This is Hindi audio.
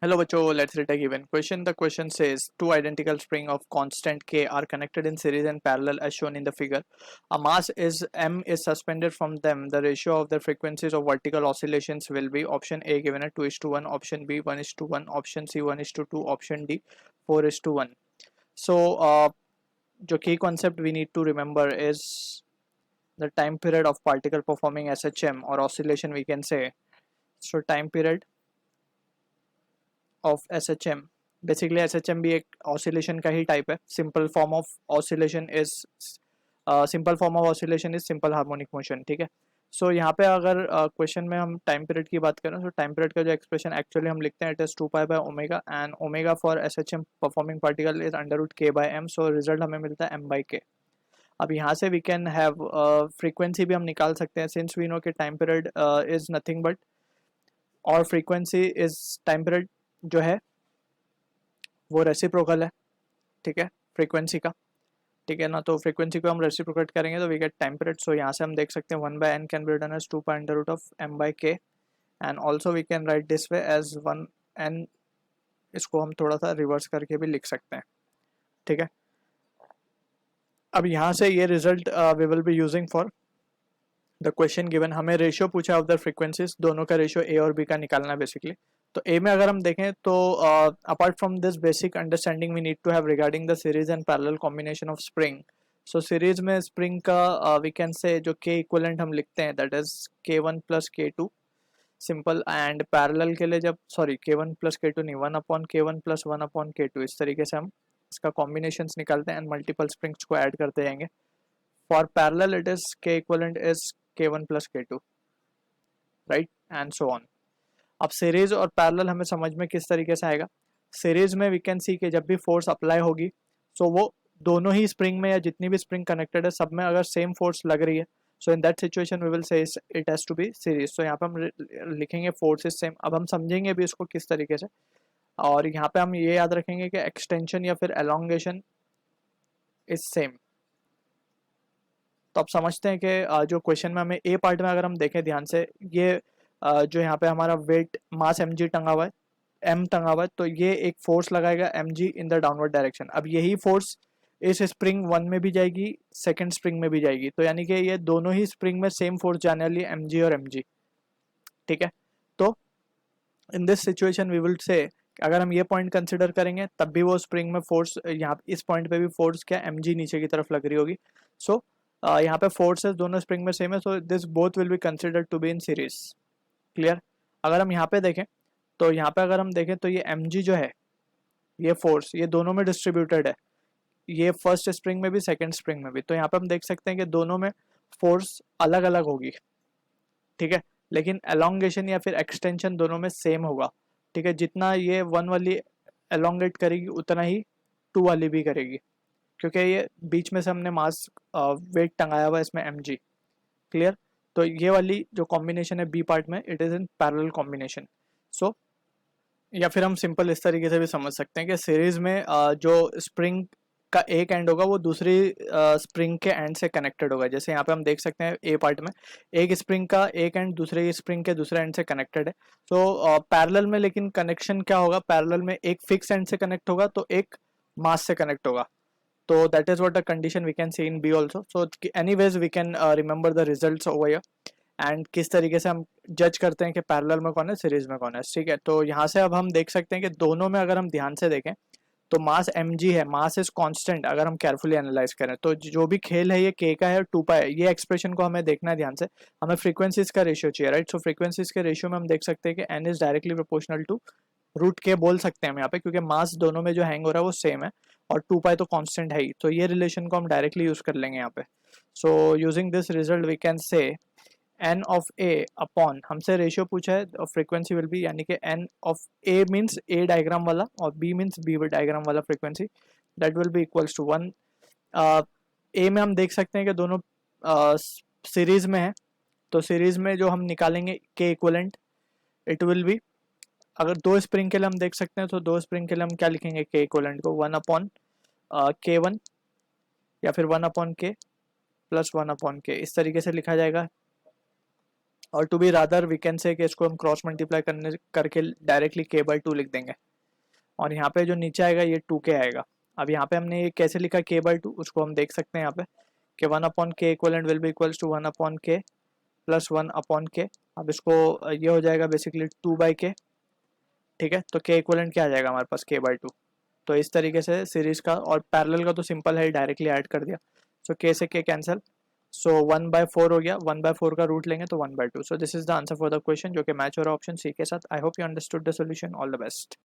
Hello बच्चों, let's read a given question. The question says two identical spring of constant K are connected in series and parallel as shown in the figure. A mass is M is suspended from them. The ratio of the frequencies of vertical oscillations will be option A given at 2:1, option B 1:1, option C 1:2, option D 4:1. So जो key concept we need to remember is the time period of particle performing SHM or oscillation we can say. So time period of S H M. Basically S H M भी एक ऑसिलेशन का ही टाइप है. Simple form of oscillation is simple harmonic motion. ठीक है. सो यहाँ पे अगर क्वेश्चन में हम टाइम पीरियड की बात करें तो टाइम पीरियड का जो एक्सप्रेशन एक्चुअली हम लिखते हैं it is 2 pi by omega and omega for S H M performing particle is under root k/m. So result हमें मिलता है m/k. अब यहाँ से वी कैन हैव फ्रीक्वेंसी भी हम निकाल सकते हैं सिंस वी नो कि time period is nothing but और फ्रीक्वेंसी इज टाइम पीरियड जो है वो रेसिप्रोकल है. ठीक है. फ्रीक्वेंसी का. ठीक है ना. तो फ्रीक्वेंसी को हम रेसिप्रोकेट करेंगे तो we get time period. So यहाँ से हम देख सकते हैं 1/n can be written as 2 pi under root of m/k and also we can write this way as 1n. इसको हम थोड़ा सा रिवर्स करके भी लिख सकते हैं. ठीक है. अब यहाँ से ये result we will be using for the question given. हमें रेशियो पूछा ऑफ द फ्रीक्वेंसीज. दोनों का रेशियो ए और बी का निकालना है बेसिकली. तो ए में अगर हम देखें तो apart from this basic understanding we need to have regarding the series and parallel combination of spring. So series में स्प्रिंग का वी कैन से जो के इक्वलेंट हम लिखते हैं that is k1 + k2 simple. And parallel के लिए जब k1 + k2 नहीं 1/k1 + 1/k2 इस तरीके से हम इसका कॉम्बिनेशंस निकालते हैं एंड मल्टीपल स्प्रिंग्स को ऐड करते जाएंगे. For parallel it is k equivalent is k1 + k2 right and so on. अब सीरीज और पैरेलल हमें समझ में किस तरीके से आएगा. सीरीज में वी कैन सी कि जब भी फोर्स अप्लाई होगी सो वो दोनों ही स्प्रिंग में या जितनी भी स्प्रिंग कनेक्टेड है सब में अगर सेम फोर्स लग रही है so in that situation we will say it has to be series. So यहाँ पे हम लिखेंगे फोर्स इज सेम. अब हम समझेंगे भी इसको किस तरीके से. और यहाँ पे हम ये याद रखेंगे कि एक्सटेंशन या फिर एलोंगेशन इज सेम. तो अब समझते हैं कि जो क्वेश्चन में हमें ए पार्ट में अगर हम देखें ध्यान से ये जो यहाँ पे हमारा वेट मास एम जी टंगा हुआ है एम टंगा हुआ है तो ये एक फोर्स लगाएगा M G in the downward direction. अब यही फोर्स इस स्प्रिंग 1 में भी जाएगी सेकंड स्प्रिंग में भी जाएगी. तो यानी कि ये दोनों ही स्प्रिंग में सेम फोर्स जाने वाली है एम जी और एम जी. ठीक है. तो in this situation we will say अगर हम ये पॉइंट कंसिडर करेंगे तब भी वो स्प्रिंग में फोर्स यहाँ इस पॉइंट पे भी फोर्स क्या एम जी नीचे की तरफ लग रही होगी. सो यहाँ पे फोर्सेस दोनों स्प्रिंग में सेम है. So this both will be considered to be in series. Clear. अगर हम यहाँ पे देखें तो यहाँ पे अगर हम देखें तो ये एम जो है ये फोर्स ये दोनों में डिस्ट्रीब्यूटेड है. ये फर्स्ट स्प्रिंग में भी सेकंड स्प्रिंग में भी. तो यहाँ पे हम देख सकते हैं कि दोनों में फोर्स अलग अलग होगी. ठीक है. लेकिन एलोंगेशन या फिर एक्सटेंशन दोनों में सेम होगा. ठीक है. जितना ये 1 वाली एलोंगेट करेगी उतना ही 2 वाली भी करेगी क्योंकि ये बीच में से हमने मास वेट टंगाया हुआ है इसमें एम जी. क्लियर. तो ये वाली जो कॉम्बिनेशन है बी पार्ट में it is in parallel combination. So या फिर हम सिंपल इस तरीके से भी समझ सकते हैं कि सीरीज में जो स्प्रिंग का एक एंड होगा वो दूसरी स्प्रिंग के एंड से कनेक्टेड होगा. जैसे यहाँ पे हम देख सकते हैं ए पार्ट में एक स्प्रिंग का एक एंड दूसरे स्प्रिंग के दूसरे एंड से कनेक्टेड है. तो पैरेलल में लेकिन कनेक्शन क्या होगा. पैरेलल में एक फिक्स एंड से कनेक्ट होगा तो एक मास से कनेक्ट होगा. तो that is what the condition we can see in B also. So anyways we can remember the results over here and किस तरीके से हम जज करते हैं कि पैरेलल में कौन है सीरीज में कौन है. ठीक है. तो यहाँ से अब हम देख सकते हैं कि दोनों में अगर हम ध्यान से देखें तो मास एम जी है. Mass is constant. अगर हम केयरफुली एनालाइज करें तो जो भी खेल है ये के का है 2 पाई है. ये एक्सप्रेशन को हमें देखना है ध्यान से. हमें फ्रीक्वेंसीज का रेशियो चाहिए राइट. सो फ्रीक्वेंसीज के रेशियो में हम देख सकते हैं कि N is directly proportional to root के बोल सकते हैं हम यहाँ पे क्योंकि मास दोनों में जो हैंग हो रहा है वो सेम है और 2 पाई तो कांस्टेंट है ही. तो ये रिलेशन को हम डायरेक्टली यूज कर लेंगे यहाँ पे. So using this result we can say N of A upon हमसे रेशियो पूछा है फ्रीक्वेंसी विल बी यानी कि N of A means A diagram वाला और बी मीन्स बी डायग्राम वाला frequency that will be equals to 1. A में हम देख सकते हैं कि दोनों सीरीज में है. तो सीरीज में जो हम निकालेंगे के इक्वलेंट इट विल बी अगर दो स्प्रिंग के लिए हम देख सकते हैं तो दो स्प्रिंग के लिए हम क्या लिखेंगे के इक्वलेंट को 1/k1 या फिर 1/k + 1/k इस तरीके से लिखा जाएगा. और to be rather we can say कि इसको हम क्रॉस मल्टीप्लाई करने करके डायरेक्टली k/2 लिख देंगे। और यहाँ पे जो नीचे आएगा ये 2k आएगा। अब यहाँ पे हमने ये कैसे लिखा k/2, उसको हम देख सकते हैं यहाँ पे कि 1/k equivalent will be equals to 1/k plus 1/k। अब इसको ये हो जाएगा बेसिकली 2/k, ठीक है। तो k इक्वलेंट क्या आ जाएगा हमारे पास k/2। तो इस तरीके से सीरीज का और पैरेलल का तो सिंपल है, डायरेक्टली ऐड कर दिया। सो k से k कैंसिल, सो 1/4 हो गया, 1/4 का रूट लेंगे तो 1/2। So this is the answer for the question जो कि मैच हो रहा है ऑप्शन सी के साथ। I hope you understood the solution. All the best.